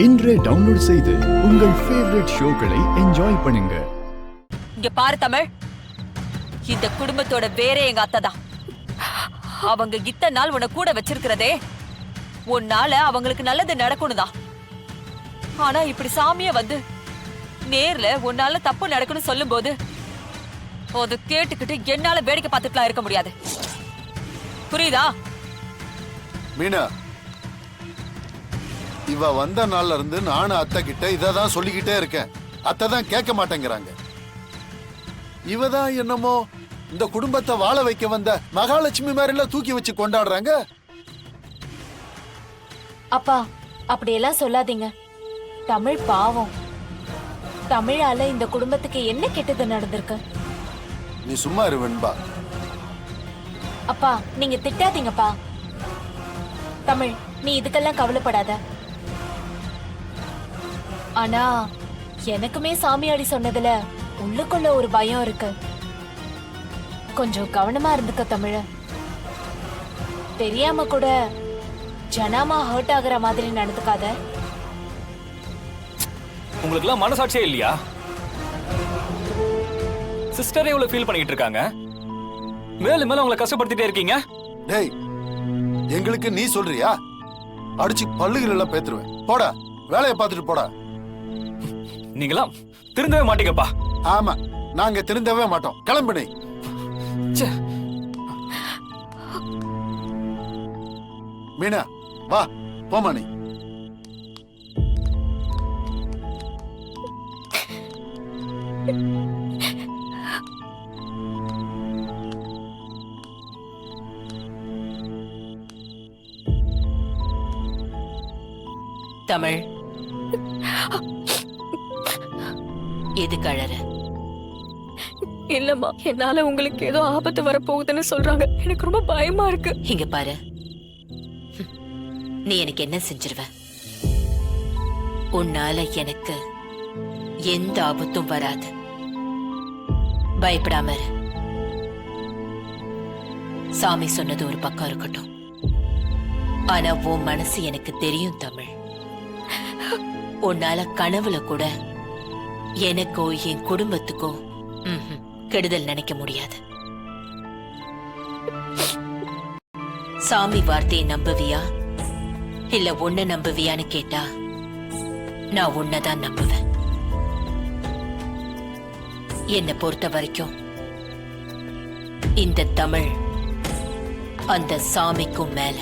இன்றே டவுன்லோட் செய்து உங்கள் ஃபேவரட் ஷோக்களை என்ஜாய் பண்ணுங்க. இங்க பாரு தமிழ், இந்த குடும்பத்தோட வேறே எங்க அத்தை தான். அவங்க இத்தனை நாள் உன்னை கூட வச்சிருக்கிறதே உன்னால அவங்களுக்கு நல்லது நடக்கணும் தான். ஆனா இப்படி சாமிய வந்து நேர்ல உன்னால தப்பு நடக்கணும் சொல்லும் போது அது கேட்டுக்கிட்டு என்னால வேடிக்கை பார்த்துட்டுலாம் இருக்க முடியாது. புரியுதா? மீனா, இவ வந்த நாள்ல இருந்து நானும் அத்தை கிட்ட இததான் சொல்லிக்கிட்டே இருக்கேன். அத்தை தான் கேட்க மாட்டேங்கிறாங்க. இவதான் என்னமோ இந்த குடும்பத்தை வாழ வைக்க வந்த மகாலட்சுமி மாதிரி தூக்கி வச்சு கொண்டாடுறாங்க. அப்பா, அப்படியெல்லாம் சொல்லாதீங்க. தமிழ் பாவம். தமிழால இந்த குடும்பத்துக்கு என்ன கெட்டது நடந்திருக்கு? நீ சும்மா இரு வெண்பா. அப்பா, நீங்க திட்டாதீங்கப்பா. தமிழ், நீ இதுக்கெல்லாம் கவலைப்படாத. ஆனா எனக்குமே சாமியாடி சொன்னதுல உள்ளுக்குள்ள ஒரு பயம் இருக்கு. கொஞ்சம் கவனமா இருந்துக்க தமிழ. தெரியாம கூட ஜனாமா ஹர்ட் ஆகுற மாதிரி நடந்துக்காத. உங்களுக்கு எல்லாம் மனசாட்சியே இல்லையா? சிஸ்டரே இவ்வளவு ஃபீல் பண்ணிட்டு இருக்காங்க, மேலும் மேலும் உங்களை கஷ்டப்படுத்திட்டே இருக்கீங்க. டேய், எங்களுக்கு நீ சொல்றியா? அடிச்சு பல்லுகள் எல்லாம் பேத்துருவேன். போடா, வேலையை பார்த்துட்டு போடா. நீங்களாம் திருந்தவே மாட்டீங்கப்பா. ஆமா, நாங்க திருந்தவே மாட்டோம். கிளம்பு நீ. மீனா, வா போமா நீ. தமிழ், எதுக்கு அழற? இல்லம்மா, என்னால உங்களுக்கு ஏதோ ஆபத்து வரப்போகுதுன்னு சொல்றாங்க. எனக்கு ரொம்ப பயமா இருக்கு. இங்க பாரு, நீ எனக்கு என்ன செஞ்சிருவ? உன்னால எனக்கு எந்த ஆபத்தும் வராது. பயப்படாம இரு. சாமி சொன்னது ஒரு பக்கம் இருக்கட்டும், ஆனா உன் மனசு எனக்கு தெரியும் தமிழ். உன்னால கனவுல கூட எனக்கோ என் குடும்பத்துக்கோ கெடுதல் நினைக்க முடியாது. சாமி வார்த்தையை நம்புவியா இல்ல உன்னை நம்புவியான்னு கேட்டா நான் உன்னைதான் நம்புவேன். என்னை பொறுத்த வரைக்கும் இந்த தமிழ் அந்த சாமிக்கும் மேல.